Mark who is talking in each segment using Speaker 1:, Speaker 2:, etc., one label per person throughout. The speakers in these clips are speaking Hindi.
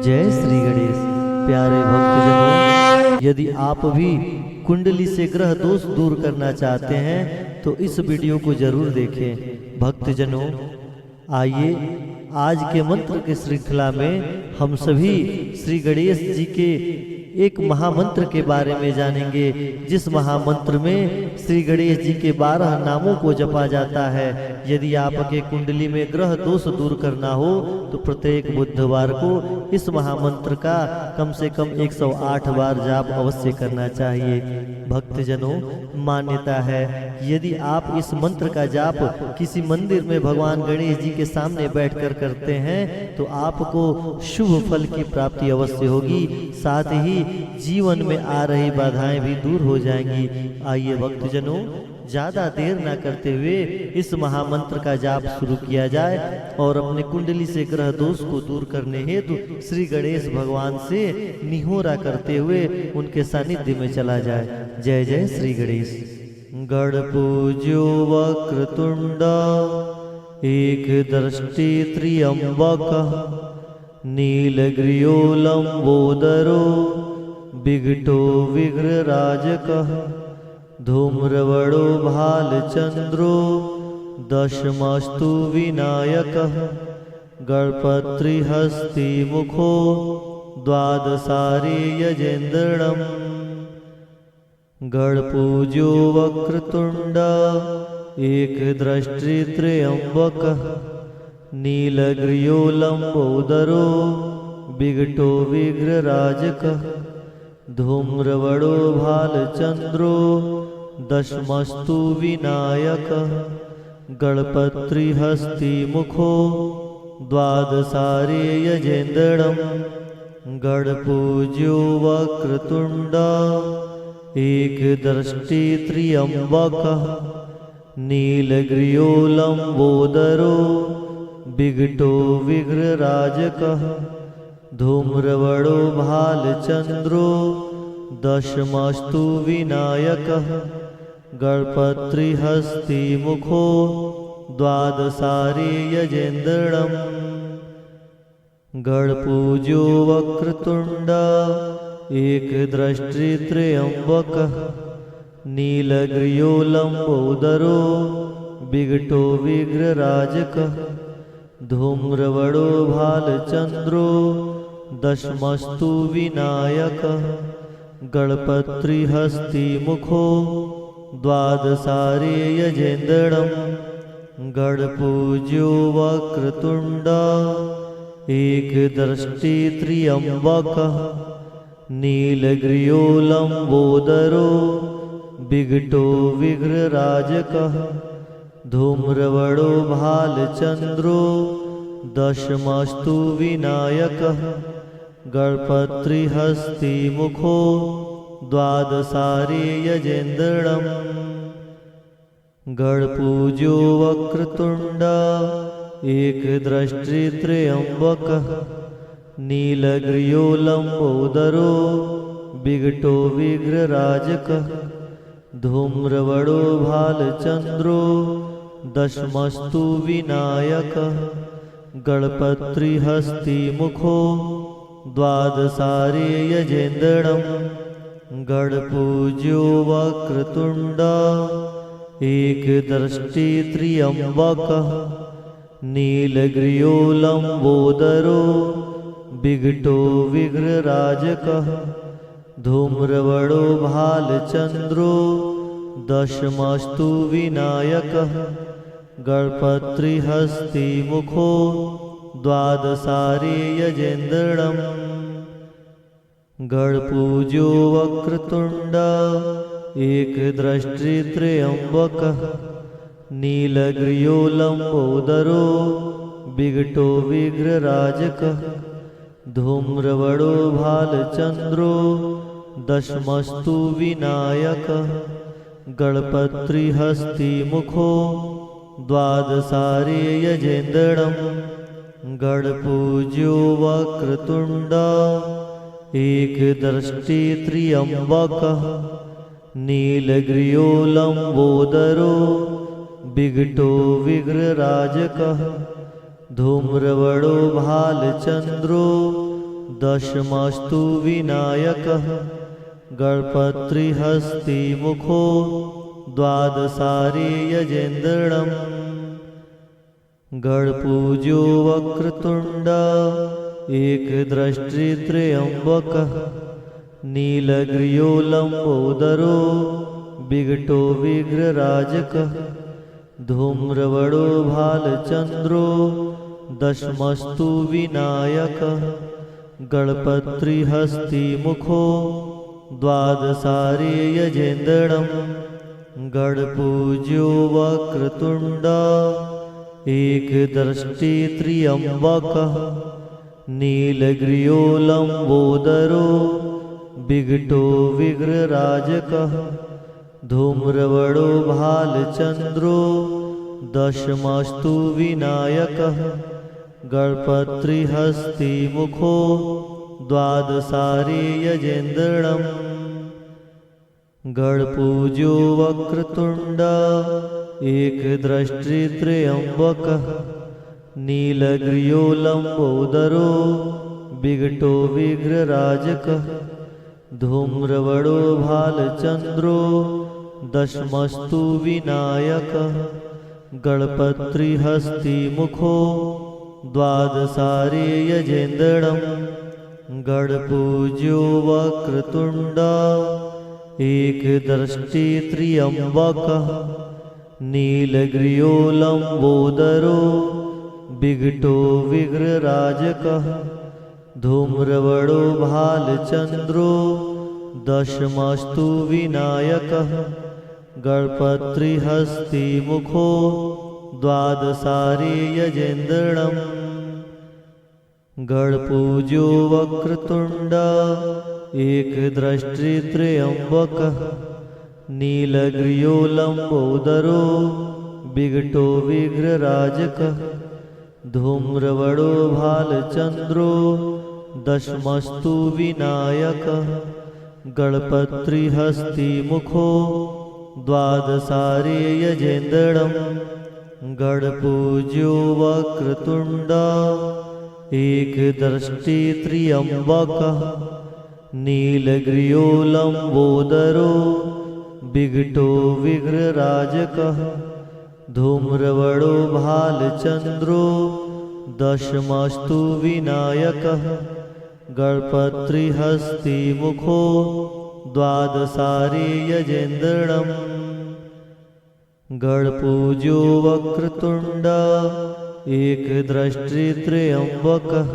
Speaker 1: जय श्री गणेश। प्यारे भक्तजनों, यदि आप भी कुंडली से ग्रह दोष दूर करना चाहते हैं तो इस वीडियो को जरूर देखें। भक्तजनों, आइए आज के मंत्र के श्रृंखला में हम सभी श्री गणेश जी के एक महामंत्र के बारे में जानेंगे, जिस महामंत्र में श्री गणेश जी के 12 नामों को जपा जाता है। यदि आपके कुंडली में ग्रह दोष दूर करना हो तो प्रत्येक बुधवार को इस महामंत्र का कम से कम 108 बार जाप अवश्य करना चाहिए। भक्तजनों, मान्यता है यदि आप इस मंत्र का जाप किसी मंदिर में भगवान गणेश जी के सामने बैठकर करते हैं तो आपको शुभ फल की प्राप्ति अवश्य होगी, साथ ही जीवन में आ रही बाधाएं भी दूर हो जाएंगी। आइए भक्तजनों, ज्यादा देर ना करते हुए इस महामंत्र का जाप शुरू किया जाए और अपने कुंडली से ग्रह दोष को दूर करने हेतु श्री गणेश भगवान से निहोरा करते हुए उनके सानिध्य में चला जाए। जय जय श्री गणेश। गण पूज्यो वक्रतुंड एक दृष्टि त्र्यंबक नीलग्रियो लंबोदरो बिघटो विघ्रराजकः धूम्रवड़ो भालचंद्रो दशमस्तु विनायकः गणपत्रिहस्ति मुखो द्वादशारी यजेन्द्रणम् गणपूज्यो वक्रतुंड एकदृष्टि त्र्यंबकः नीलग्रियो लंबोदरो बिघटो विघ्रराजकः धूम्रवड़ो भालचंद्रो दशमस्तु विनायकः गणपत्रिहस्ति मुखो द्वादशारी यजेन्द्रणम् गणपूज्यो वक्रतुंड एकदृष्टि त्र्यंबकः नीलग्रियो लंबोदरो बिघटो विघ्रराजकः धूम्रवड़ो भालचंद्रो दशमस्तु विनायकः गणपत्रिहस्ति मुखो द्वादशारी यजेन्द्रणम् गणपूज्यो वक्रतुंड एकदृष्टि त्र्यंबकः नीलग्रियो लंबोदरो बिघटो विघ्रराजकः धूम्रवड़ो भालचंद्रो दशमस्तु विनायकः गणपत्रिहस्ति मुखो द्वादशारी यजेन्द्रणम् गणपूज्यो वक्रतुंड एकदृष्टि त्र्यंबकः नीलग्रियो लंबोदरो बिघटो विघ्रराजकः धूम्रवड़ो भालचंद्रो दशमस्तु विनायकः गणपत्रिहस्ति मुखो द्वादशारी यजेन्द्रणम् गणपूज्यो वक्रतुंड एकदृष्टि त्र्यंबकः नीलग्रियो लंबोदरो बिघटो विघ्रराजकः धूम्रवड़ो भालचंद्रो दशमस्तु विनायकः गणपत्रिहस्ति मुखो द्वादशारी यजेन्द्रणम् गणपूज्यो वक्रतुंड एकदृष्टि त्र्यंबकः नीलग्रियो लंबोदरो बिघटो विघ्रराजकः धूम्रवड़ो भालचंद्रो दशमस्तु विनायकः गणपत्रिहस्ति मुखो द्वादशारी यजेन्द्रणम् गणपूज्यो वक्रतुंड एकदृष्टि त्र्यंबकः नीलग्रियो लंबोदरो बिघटो विघ्रराजकः धूम्रवड़ो भालचंद्रो दशमस्तु विनायकः गणपत्रिहस्ति मुखो द्वादशारी यजेन्द्रणम् गणपूज्यो वक्रतुंड एकदृष्टि त्र्यंबकः नीलग्रियो लंबोदरो बिघटो विघ्रराजकः धूम्रवड़ो भालचंद्रो दशमस्तु विनायकः गणपत्रिहस्तिमुखो द्वादशारी यजेन्द्रणम् गणपूज्यो वक्रतुण्ड एकदृष्टित्रयम्बकः नीलग्रीयो लम्बोदरो विघटो विघ्रराजकः धूम्रवडो भालचन्द्रो दशमस्तु विनायकः गणपत्रिहस्तिमुखो द्वादशारी यजेन्द्रणम् गणपूज्यो वक्रतुण्ड एकदृष्टित्रयम्बकः नीलग्रीयो लम्बोदरो विघटो विघ्रराजकः धूम्रवडो भालचन्द्रो दशमस्तु विनायकः गणपत्रिहस्तिमुखो द्वादशारी यजेन्द्रणम् गणपूज्यो वक्रतुण्ड एकदृष्टित्रयम्बकः नीलग्रीयो लम्बोदरो विघटो विघ्रराजकः धूम्रवडो भालचन्द्रो दशमस्तु विनायकः गणपत्रिहस्तिमुखो द्वादशारी यजेन्द्रणम् गणपूज्यो वक्रतुण्ड एकदृष्टित्रयम्बकः नीलग्रीयो लम्बोदरो विघटो विघ्रराजकः धूम्रवडो भालचन्द्रो दशमस्तु विनायकः गणपत्रिहस्तिमुखो द्वादशारी यजेन्द्रणम् गणपूज्यो वक्रतुण्ड एकदृष्टित्रयम्बकः नीलग्रीयो लम्बोदरो विघटो विघ्रराजकः धूम्रवडो भालचन्द्रो दशमस्तु विनायकः गणपत्रिहस्तिमुखो द्वादशारी यजेन्द्रणम् गणपूज्यो वक्रतुण्ड एकदृष्टित्रयम्बकः नीलग्रीयो लम्बोदरो विघटो विघ्रराजकः धूम्रवडो भालचन्द्रो दशमस्तु विनायकः गणपत्रिहस्तिमुखो द्वादशारी यजेन्द्रणम् गणपूज्यो वक्रतुण्ड एकदृष्टित्रयम्बकः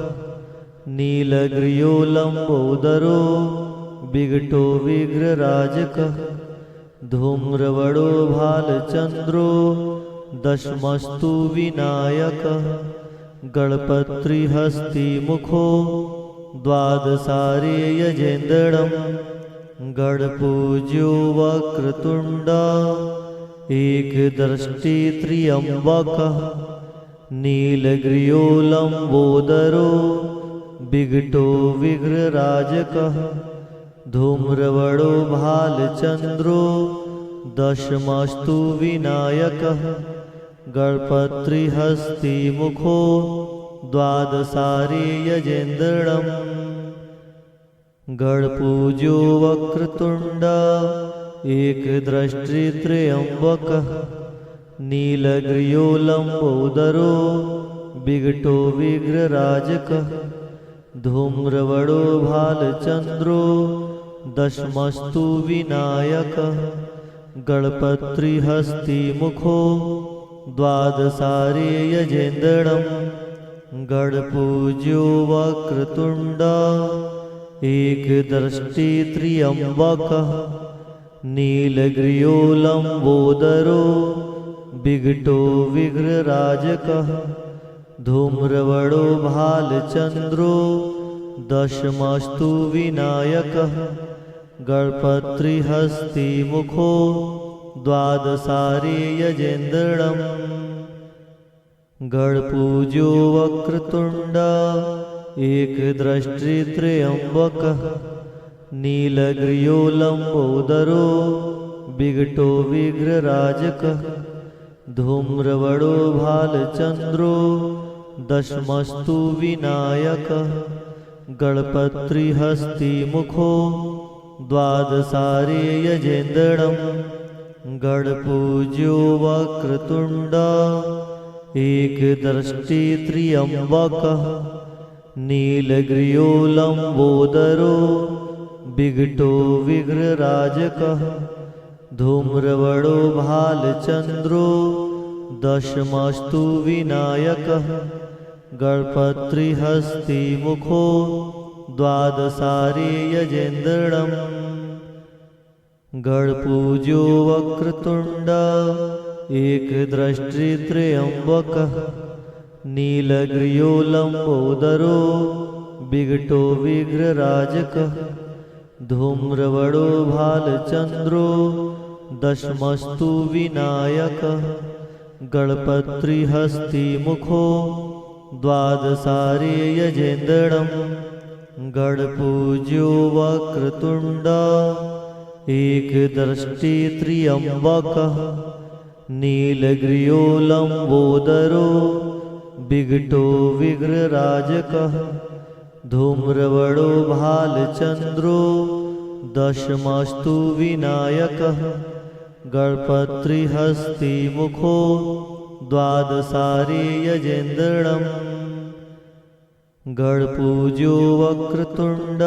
Speaker 1: नीलग्रीयो लम्बोदरो विघटो विघ्रराजकः धूम्रवडो भालचन्द्रो दशमस्तु विनायकः गणपत्रिहस्तिमुखो द्वादशारी यजेन्द्रणम् गणपूज्यो वक्रतुण्ड एकदृष्टित्रयम्बकः नीलग्रीयो लम्बोदरो विघटो विघ्रराजकः धूम्रवडो भालचन्द्रो दशमस्तु विनायकः गणपत्रिहस्तिमुखो द्वादशारी यजेन्द्रणम् गणपूज्यो वक्रतुण्ड एकदृष्टित्रयम्बकः नीलग्रीयो लम्बोदरो विघटो विघ्रराजकः धूम्रवडो भालचन्द्रो दशमस्तु विनायकः गणपत्रिहस्तिमुखो द्वादशारी यजेन्द्रणम् गणपूज्यो वक्रतुण्ड एकदृष्टित्रयम्बकः नीलग्रीयो लम्बोदरो विघटो विघ्रराजकः धूम्रवडो भालचन्द्रो दशमस्तु विनायकः गणपत्रिहस्तिमुखो द्वादशारी यजेन्द्रणम् गणपूज्यो वक्रतुण्ड एकदृष्टित्रयम्बकः नीलग्रीयो लम्बोदरो विघटो विघ्रराजकः धूम्रवडो भालचन्द्रो दशमस्तु विनायकः गणपत्रिहस्तिमुखो द्वादशारे यजेन्द्रणं गणपूज्यो वक्रतुण्ड एकदृष्टित्र्यम्बकः नीलग्रीयो लम्बोदरो विघटो विघ्रराजकः धूम्रवडो भालचन्द्रो दशमस्तु विनायकः गणपत्रिहस्तिमुखो द्वादशारे यजेन्द्रणं गणपूज्यो वक्रतुण्ड एकदृष्टित्र्यम्बकः नीलग्रीयो लम्बोदरो विघटो विघ्रराजकः धूम्रवडो भालचन्द्रो दशमस्तु विनायकः गणपत्रिहस्तिमुखो द्वादशारे यजेन्द्रणं गणपूज्यो वक्रतुण्ड एकदृष्टित्र्यम्बकः नीलग्रीयो लम्बोदरो विघटो विघ्रराजकः धूम्रवडो भालचन्द्रो दशमस्तु विनायकः गणपत्रिहस्तिमुखो द्वादशारे यजेन्द्रणं गणपूज्यो वक्रतुण्ड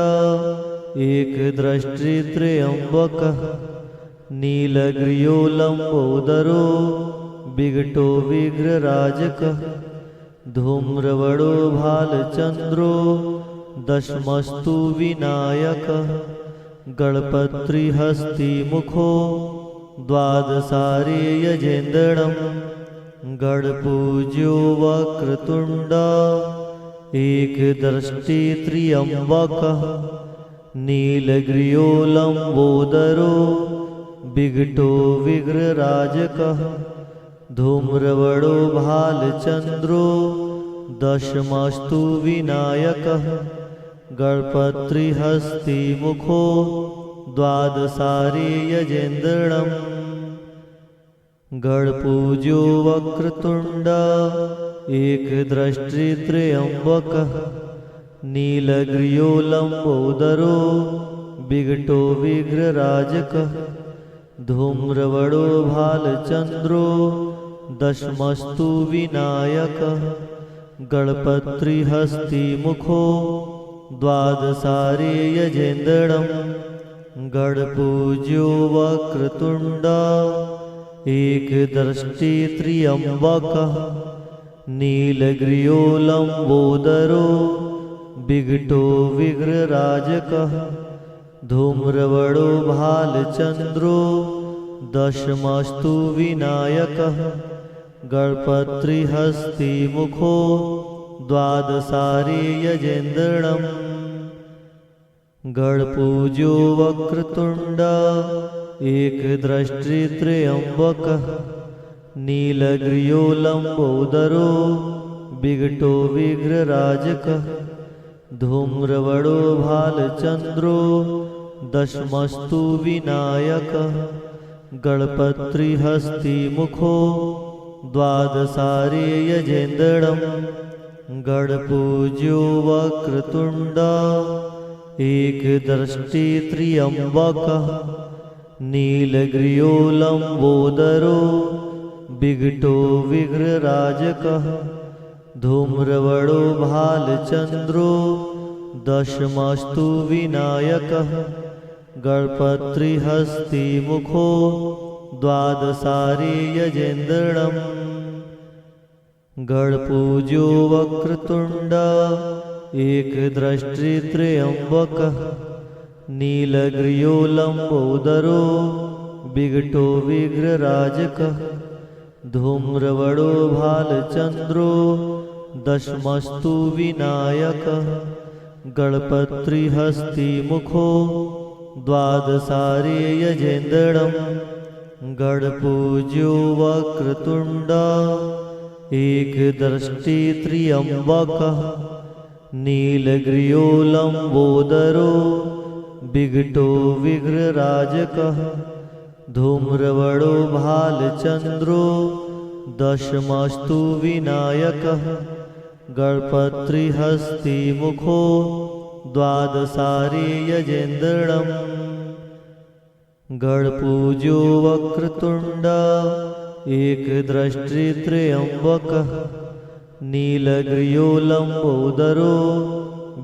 Speaker 1: एकदृष्टित्र्यम्बकः नीलग्रीयो लम्बोदरो विघटो विघ्रराजकः धूम्रवडो भालचन्द्रो दशमस्तु विनायकः गणपत्रिहस्तिमुखो द्वादशारे यजेन्द्रणं गणपूज्यो वक्रतुण्ड एकदृष्टित्र्यम्बकः नीलग्रीयो लम्बोदरो विघटो विघ्रराजकः धूम्रवडो भालचन्द्रो दशमस्तु विनायकः गणपत्रिहस्तिमुखो द्वादशारे यजेन्द्रणं गणपूज्यो वक्रतुण्ड एकदृष्टित्र्यम्बकः नीलग्रीयो लम्बोदरो विघटो विघ्रराजकः धूम्रवडो भालचन्द्रो दशमस्तु विनायकः गणपत्रिहस्तिमुखो द्वादशारे यजेन्द्रणं गणपूज्यो वक्रतुण्ड एकदृष्टित्र्यम्बकः नीलग्रीयो लम्बोदरो विघटो विघ्रराजकः धूम्रवडो भालचन्द्रो दशमस्तु विनायकः गणपत्रिहस्तिमुखो द्वादशारे यजेन्द्रणं गणपूज्यो वक्रतुण्ड एकदृष्टित्र्यम्बकः नीलग्रीयो लम्बोदरो विघटो विघ्रराजकः धूम्रवडो भालचन्द्रो दशमस्तु विनायकः गणपत्रिहस्तिमुखो द्वादशारे यजेन्द्रणं गणपूज्यो वक्रतुण्ड एकदृष्टित्र्यम्बकः नीलग्रीयो लम्बोदरो विघटो विघ्रराजकः धूम्रवडो भालचन्द्रो दशमस्तु विनायकः गणपत्रिहस्तिमुखो द्वादशारे यजेन्द्रणं गणपूज्यो वक्रतुण्ड एकदृष्टित्र्यम्बकः नीलग्रीयो लम्बोदरो विघटो विघ्रराजकः धूम्रवडो भालचन्द्रो दशमस्तु विनायकः गणपत्रिहस्तिमुखो द्वादशारे यजेन्द्रणं गणपूज्यो वक्रतुण्ड एकदृष्टित्र्यम्बकः नीलग्रीयो लम्बोदरो विघटो विघ्रराजकः धूम्रवडो भालचन्द्रो दशमस्तु विनायकः गणपत्रिहस्तिमुखो द्वादशारे यजेन्द्रणम् गणपूज्यो वक्रतुण्ड एकदृष्टित्रयम्बकः नीलग्रीयो लम्बोदरो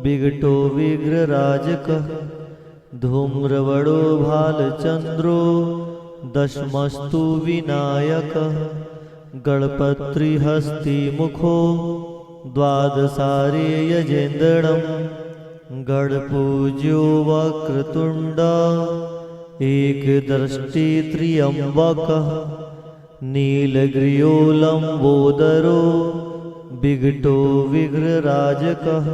Speaker 1: विघटो विघ्रराजकः धूम्रवडो भालचन्द्रो दशमस्तु विनायकः गणपत्रिहस्तिमुखो द्वादशारे यजेन्द्रणम् गणपूज्यो वक्रतुण्ड एकदृष्टित्रयम्बकः नीलग्रीयो लम्बोदरो विघटो विघ्रराजकः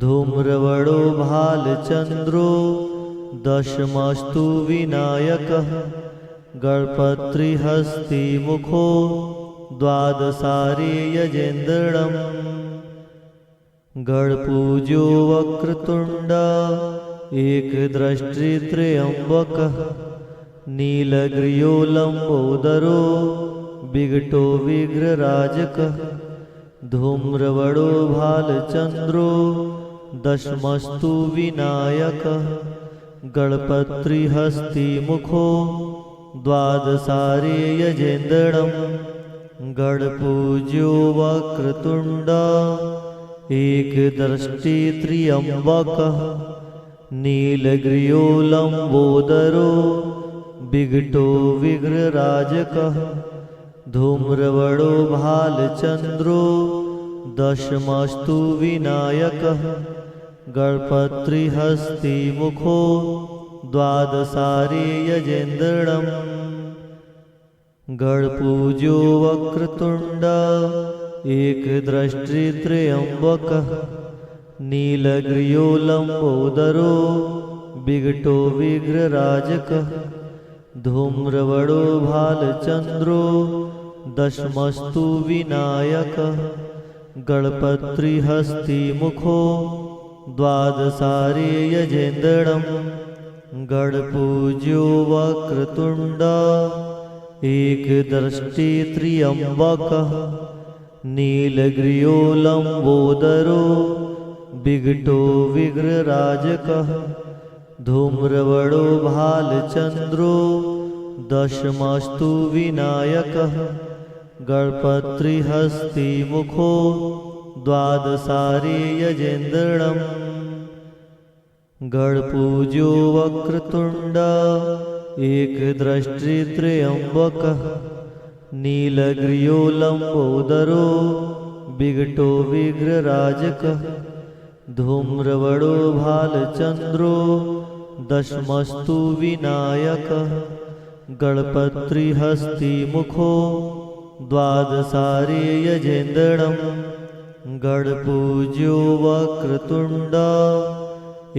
Speaker 1: धूम्रवडो भालचन्द्रो दशमस्तु विनायकः गणपत्रिहस्तिमुखो द्वादशारे यजेन्द्रणम् गणपूज्यो वक्रतुण्ड एकदृष्टित्रयम्बकः नीलग्रीयो लम्बोदरो विघटो विघ्रराजकः धूम्रवडो भालचन्द्रो दशमस्तु विनायकः गणपत्रिहस्तिमुखो द्वादशारे यजेन्द्रणम् गणपूज्यो वक्रतुण्ड एकदृष्टित्रयम्बकः नीलग्रीयो लम्बोदरो विघटो विघ्रराजकः धूम्रवडो भालचन्द्रो दशमस्तु विनायकः गणपत्रिहस्तिमुखो द्वादशारे यजेन्द्रणम् गणपूज्यो वक्रतुण्ड एकदृष्टित्रयम्बकः नीलग्रीयो लम्बोदरो विघटो विघ्रराजकः धूम्रवडो भालचन्द्रो दशमस्तु विनायकः गणपत्रिहस्तिमुखो द्वादशारे यजेन्द्रणम् गणपूज्यो वक्रतुण्ड एकदृष्टित्रयम्बकः नीलग्रीयो लम्बोदरो विघटो विघ्रराजकः धूम्रवडो भालचन्द्रो दशमस्तु विनायकः गणपत्रिहस्तिमुखो द्वादशारे यजेन्द्रणम् गणपूज्यो वक्रतुण्ड एकदृष्टित्रयम्बकः नीलग्रीयो लम्बोदरो विघटो विघ्रराजकः धूम्रवडो भालचन्द्रो दशमस्तु विनायकः गणपत्रिहस्तिमुखो द्वादशारे यजेन्द्रणम् गणपूज्यो वक्रतुण्ड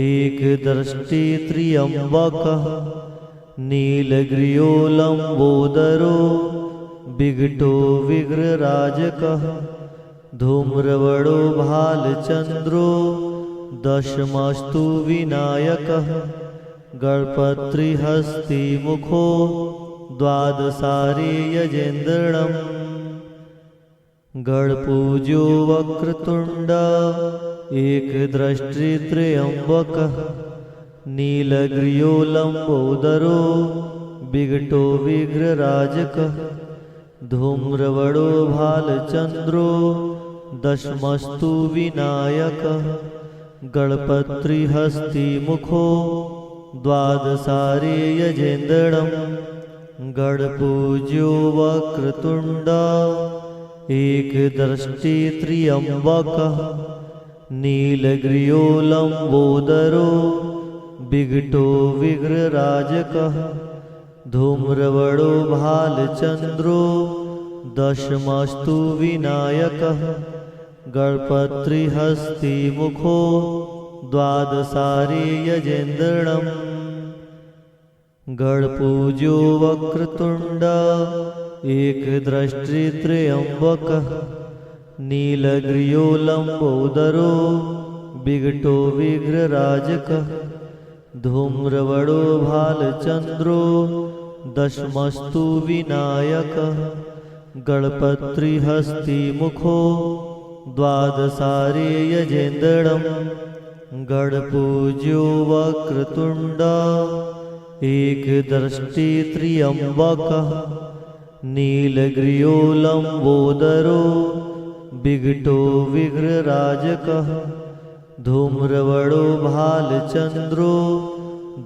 Speaker 1: एकदृष्टित्रयम्बकः नीलग्रीयो लम्बोदरो विघटो विघ्रराजकः धूम्रवडो भालचन्द्रो दशमस्तु विनायकः गणपत्रिहस्तिमुखो द्वादशारे यजेन्द्रणम् गणपूज्यो वक्रतुण्ड एकदृष्टित्रयम्बकः नीलग्रीयो लम्बोदरो विघटो विघ्रराजकः धूम्रवडो भालचन्द्रो दशमस्तु विनायकः गणपत्रिहस्तिमुखो द्वादशारे यजेन्द्रणम् गणपूज्यो वक्रतुण्ड एकदृष्टित्रयम्बकः नीलग्रीयो लम्बोदरो विघटो विघ्रराजकः धूम्रवडो भालचन्द्रो दशमस्तु विनायकः गणपत्रिहस्तिमुखो द्वादशारे यजेन्द्रणम् गणपूज्यो वक्रतुण्ड एकदृष्टित्रयम्बकः नीलग्रीयो लम्बोदरो विघटो विघ्रराजकः धूम्रवडो भालचन्द्रो दशमस्तु विनायकः गणपत्रिहस्तिमुखो द्वादशारे यजेन्द्रणम् गणपूज्यो वक्रतुण्ड एकदृष्टि त्र्यम्बकः नीलग्रीयो लम्बोदरो विघटो विघ्रराजकः धूम्रवड़ो भालचन्द्रो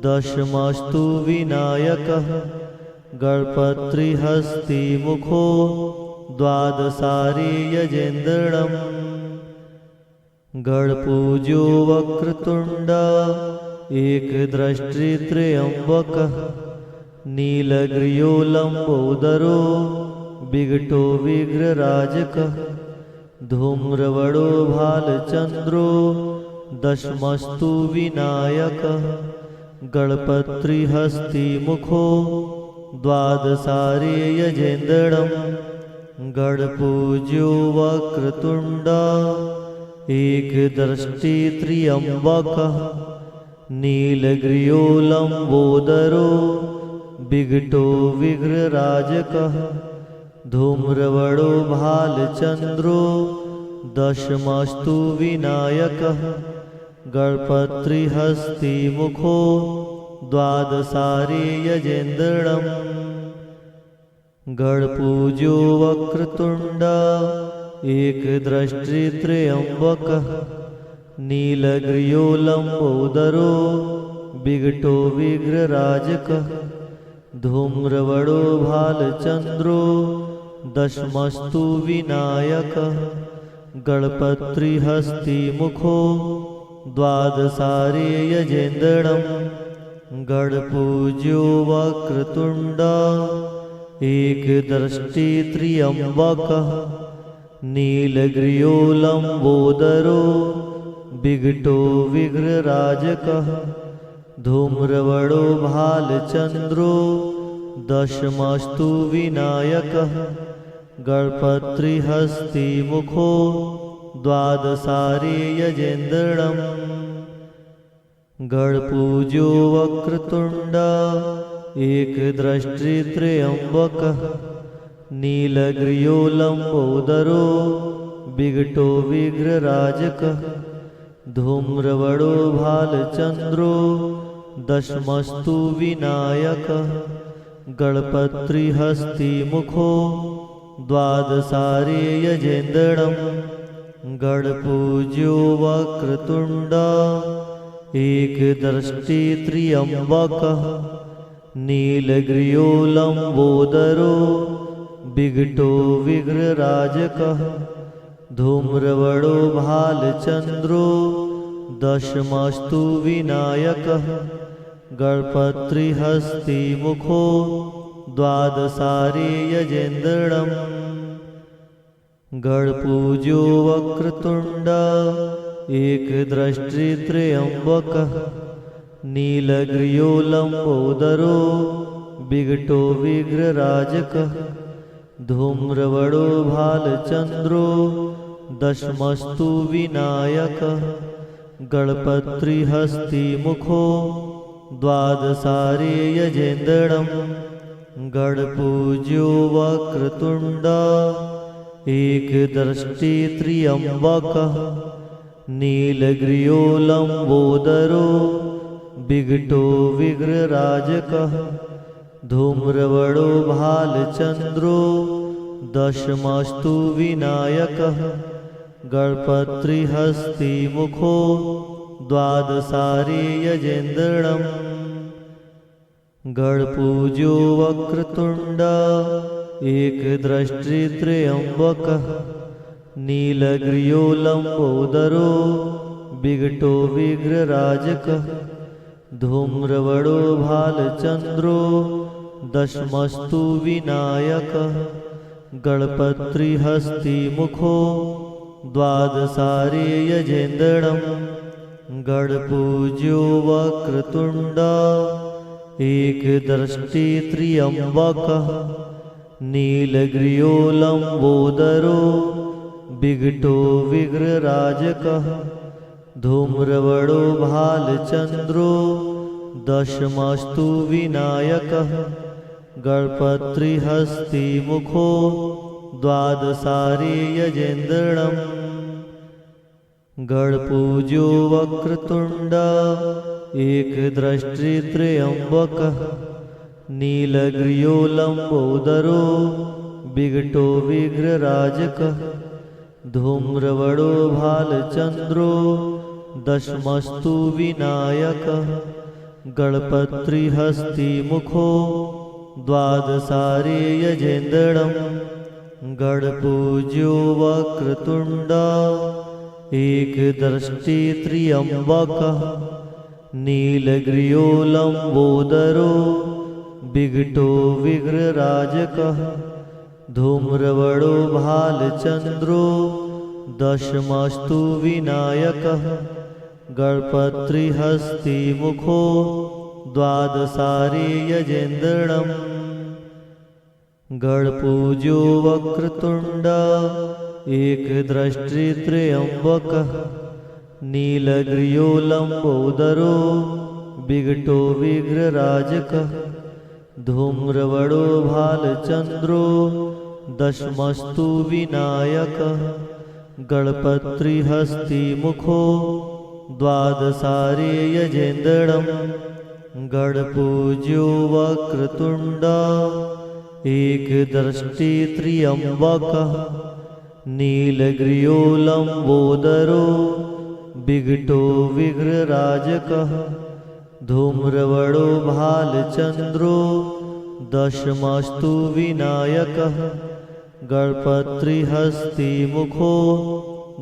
Speaker 1: दशमस्तु विनायकः गणपत्रिहस्तिमुखो द्वादशारी यजेन्द्रणम् गणपूज्यो वक्रतुण्ड एकदृष्टि त्र्यम्बकः नीलग्रीयो लम्बोदरो विघटो विघ्रराजकः धूम्रवड़ो भालचन्द्रो दशमस्तु विनायकः गणपत्रिहस्तिमुखो द्वादशारी यजेन्द्रणम् गणपूज्यो वक्रतुण्ड एकदृष्टि त्र्यम्बकः नीलग्रीयो लम्बोदरो विघटो विघ्रराजकः धूम्रवड़ो भालचन्द्रो दशमस्तु विनायकः गणपत्रिहस्तिमुखो द्वादशारी यजेन्द्रणम् गणपूज्यो वक्रतुण्ड एकदृष्टि त्र्यम्बकः नीलग्रीयो लम्बोदरो विघटो विघ्रराजकः धूम्रवड़ो भालचन्द्रो दशमस्तु विनायकः गणपत्रिहस्तिमुखो द्वादशारी यजेन्द्रणम् गणपूज्यो वक्रतुण्ड एकदृष्टि त्र्यम्बकः नीलग्रीयो लम्बोदरो विघटो विघ्रराजकः धूम्रवड़ो भालचन्द्रो दशमस्तु विनायकः गणपत्रिहस्तिमुखो द्वादशारी यजेन्द्रणम् गणपूज्यो वक्रतुण्ड एकदृष्टि त्र्यम्बकः नीलग्रीयो लम्बोदरो विघटो विघ्रराजकः धूम्रवड़ो भालचन्द्रो दशमस्तु विनायकः गणपत्रिहस्तिमुखो द्वादशारी यजेन्द्रणम् गणपूज्यो वक्रतुण्ड एकदृष्टि त्र्यम्बकः नीलग्रीयो लम्बोदरो विघटो विघ्रराजकः धूम्रवड़ो भालचन्द्रो दशमस्तु विनायकः गणपत्रिहस्तिमुखो द्वादशारी यजेन्द्रणम् गणपूज्यो वक्रतुण्ड एकदृष्टि त्र्यम्बकः नीलग्रीयो लम्बोदरो विघटो विघ्रराजकः धूम्रवड़ो भालचन्द्रो दशमस्तु विनायकः गणपत्रिहस्तिमुखो द्वादशारी यजेन्द्रणम् गणपूज्यो वक्रतुण्ड एकदृष्टि त्र्यम्बकः नीलग्रीयो लम्बोदरो विघटो विघ्रराजकः धूम्रवड़ो भालचन्द्रो दशमस्तु विनायकः गणपत्रिहस्तिमुखो द्वादशारी यजेन्द्रणम् गणपूज्यो वक्रतुण्ड एकदृष्टि त्र्यम्बकः नीलग्रीयो लम्बोदरो विघटो विघ्रराजकः धूम्रवड़ो भालचन्द्रो दशमस्तु विनायकः गणपत्रिहस्तिमुखो द्वादशारी यजेन्द्रणम् गणपूज्यो वक्रतुण्ड एकदृष्टि त्र्यम्बकः नीलग्रीयो लम्बोदरो विघटो विघ्रराजकः धूम्रवड़ो भालचन्द्रो दशमस्तु विनायकः गणपत्रिहस्तिमुखो द्वादशारी यजेन्द्रणम् गणपूज्यो वक्रतुण्ड एकदृष्टित्रयम्बकः नीलग्रीयो लम्बोदरो विघटो विघ्रराजकः धूम्रवडो भालचन्द्रो दशमस्तु विनायकः गणपत्रिहस्तिमुखो द्वादशारे यजेन्द्रम् गणपूज्यो वक्रतुण्ड एकदृष्टित्रयम्बकः नीलग्रीयो लम्बोदरो विघटो विघ्रराजकः धूम्रवडो भालचन्द्रो दशमस्तु विनायकः गणपत्रिहस्तिमुखो द्वादशारे यजेन्द्रम् गणपूज्यो वक्रतुण्ड एकदृष्टित्रयम्बकः नीलग्रीयो लम्बोदरो विघटो विघ्रराजकः धूम्रवडो भालचन्द्रो दशमस्तु विनायकः गणपत्रिहस्तिमुखो द्वादशारे यजेन्द्रम् गणपूज्यो वक्रतुण्ड एकदृष्टित्रयम्बकः नीलग्रीयो लम्बोदरो विघटो विघ्रराजकः धूम्रवडो भालचन्द्रो दशमस्तु विनायकः गणपत्रिहस्तिमुखो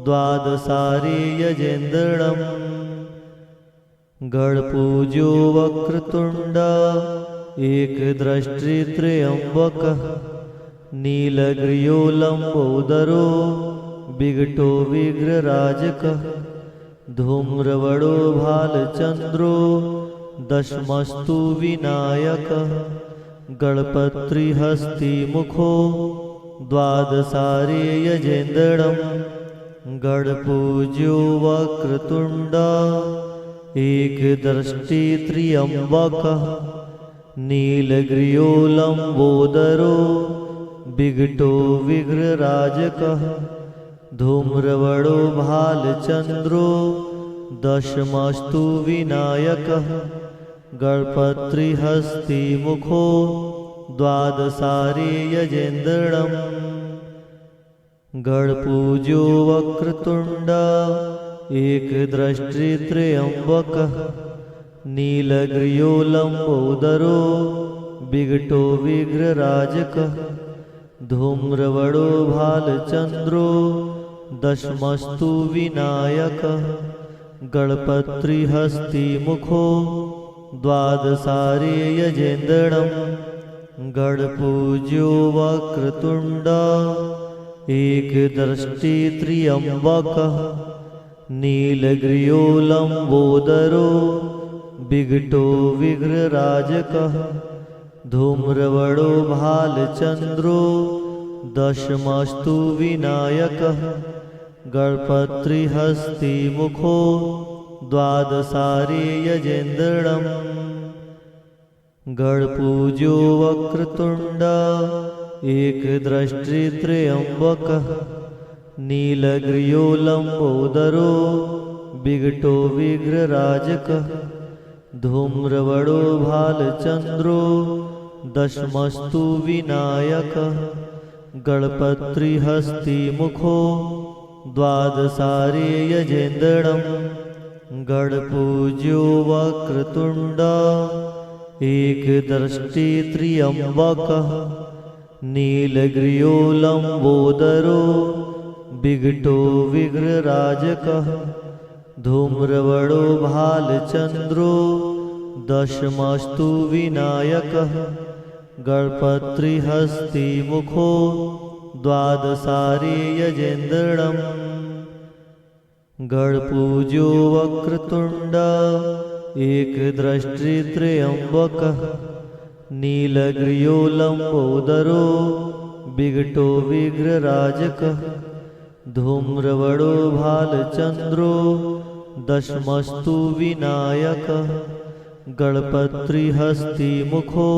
Speaker 1: द्वादशारे यजेन्द्रम् गणपूज्यो वक्रतुण्ड एकदृष्टित्रयम्बकः नीलग्रीयो लम्बोदरो विघटो विघ्रराजकः धूम्रवडो भालचन्द्रो दशमस्तु विनायकः गणपत्रिहस्तिमुखो द्वादशारे यजेन्द्रम् गणपूज्यो वक्रतुण्ड एकदृष्टित्रयम्बकः नीलग्रीयो लम्बोदरो विघटो विघ्रराजकः धूम्रवडो भालचन्द्रो दशमस्तु विनायकः गणपत्रिहस्तिमुखो द्वादशारे यजेन्द्रम् गणपूज्यो वक्रतुण्ड एकदृष्टित्रयम्बकः नीलग्रीयो लम्बोदरो विघटो विघ्रराजकः धूम्रवडो भालचन्द्रो दशमस्तु विनायकः गणपत्रिहस्तिमुखो द्वादशारे यजेन्द्रम् गणपूज्यो वक्रतुण्ड एकदृष्टित्रयम्बकः नीलग्रीयो लम्बोदरो विघटो विघ्रराजकः धूम्रवडो भालचन्द्रो दशमस्तु विनायकः गणपत्रिहस्तिमुखो द्वादशारे यजेन्द्रम् गणपूज्यो वक्रतुण्ड एकदृष्टित्रयम्बकः नीलग्रीयो लम्बोदरो विघटो विघ्रराजकः धूम्रवडो भालचन्द्रो दशमस्तु विनायकः गणपत्रिहस्तिमुखो द्वादशारे यजेन्द्रम् गणपूज्यो वक्रतुण्ड एकदृष्टित्रयम्बकः नीलग्रीयो लम्बोदरो विघटो विघ्रराजकः धूम्रवडो भालचन्द्रो दशमस्तु विनायकः गणपत्रिहस्तिमुखो द्वादशारे यजेन्द्रम् गणपूज्यो वक्रतुण्ड एकदृष्टित्रयम्बकः नीलग्रीयो लम्बोदरो विघटो विघ्रराजकः धूम्रवडो भालचन्द्रो दशमस्तु विनायकः गणपत्रिहस्तिमुखो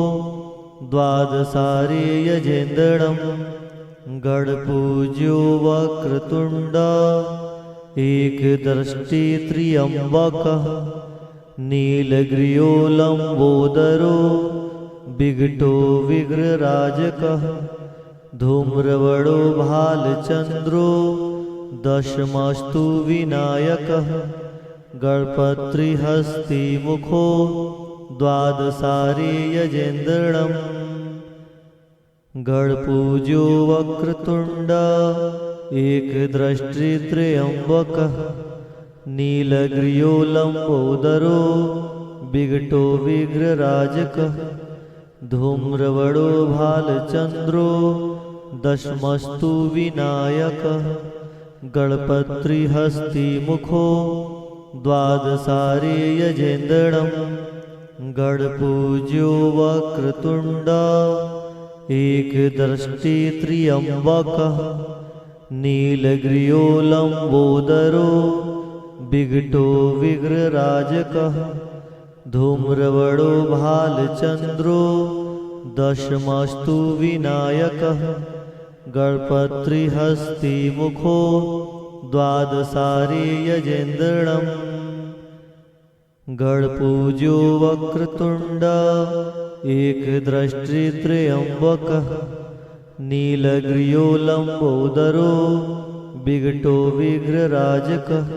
Speaker 1: द्वादशारे यजेन्द्रम् गणपूज्यो वक्रतुण्ड एकदृष्टि त्र्यम्बकः नीलग्रीयो लम्बोदरो विघटो विग्रराजकः धूम्रवड़ो भालचन्द्रो दशमस्तु विनायकः गणपत्रिहस्तिमुखो द्वादशारे यजेन्द्रणम् गणपूज्यो वक्रतुण्ड एकदृष्टि त्र्यम्बकः नीलग्रीयो लम्बोदरो विघटो विग्रराजकः धूम्रवड़ो भालचन्द्रो दशमस्तु विनायकः गणपत्रिहस्तिमुखो द्वादशारे यजेन्द्रणम् गणपूज्यो वक्रतुण्ड एकदृष्टि त्र्यम्बकः नीलग्रीयो लम्बोदरो विघटो विग्रराजकः धूम्रवड़ो भालचन्द्रो दशमस्तु विनायकः गणपत्रिहस्तिमुखो द्वादशारे यजेन्द्रणम् गणपूज्यो वक्रतुण्ड एकदृष्टि त्र्यम्बकः नीलग्रीयो लम्बोदरो विघटो विग्रराजकः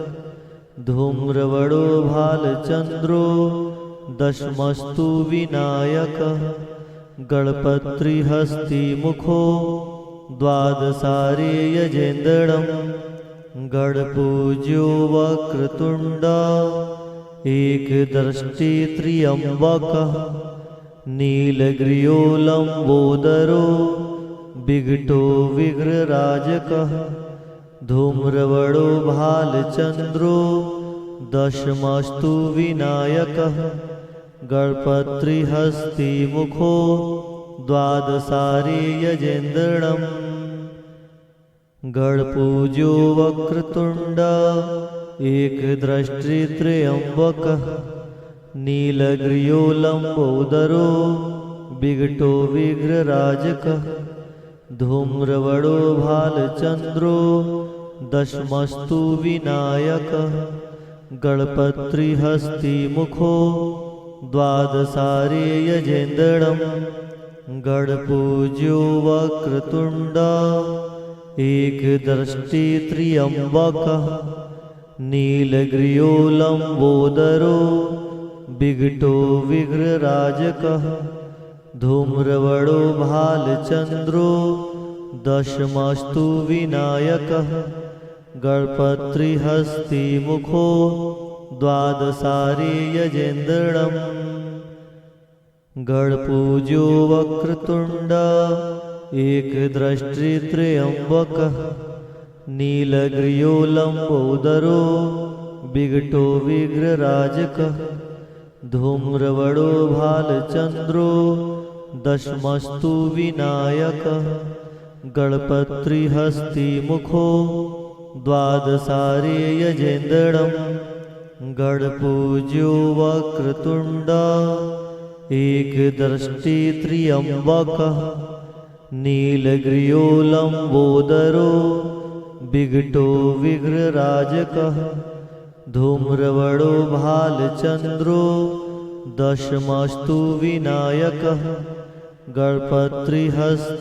Speaker 1: धूम्रवड़ो भालचन्द्रो दशमस्तु विनायकः गणपत्रिहस्तिमुखो द्वादशारे यजेन्द्रणम् गणपूज्यो वक्रतुण्ड एकदृष्टि त्र्यम्बकः नीलग्रीयो लम्बोदरो विघटो विग्रराजकः धूम्रवड़ो भालचन्द्रो दशमस्तु विनायकः गणपत्रिहस्तिमुखो द्वादशारे यजेन्द्रणम् गणपूज्यो वक्रतुण्ड एकदृष्टि त्र्यम्बकः नीलग्रीयो लम्बोदरो विघटो विग्रराजकः धूम्रवड़ो भालचन्द्रो दशमस्तु विनायकः गणपत्रिहस्तिमुखो द्वादशारे यजेन्द्रणम् गणपूज्यो वक्रतुण्ड एकदृष्टि त्र्यम्बकः नीलग्रीयो लम्बोदरो विघटो विग्रराजकः धूम्रवड़ो भालचन्द्रो दशमस्तु विनायकः गणपत्रिहस्तिमुखो द्वादशारे यजेन्द्रणम् गणपूज्यो वक्रतुण्ड एकदृष्टि त्र्यम्बकः नीलग्रीयो लम्बोदरो विघटो विग्रराजकः धूम्रवड़ो भालचन्द्रो दशमस्तु विनायकः गणपत्रिहस्तिमुखो द्वादशारे यजेन्द्रणम् गणपूज्यो वक्रतुण्ड एकदृष्टि त्र्यम्बकः नीलग्रीयो लम्बोदरो विघटो विग्रराजकः धूम्रवड़ो भालचन्द्रो दशमस्तु विनायकः गणपत्रिहस्ति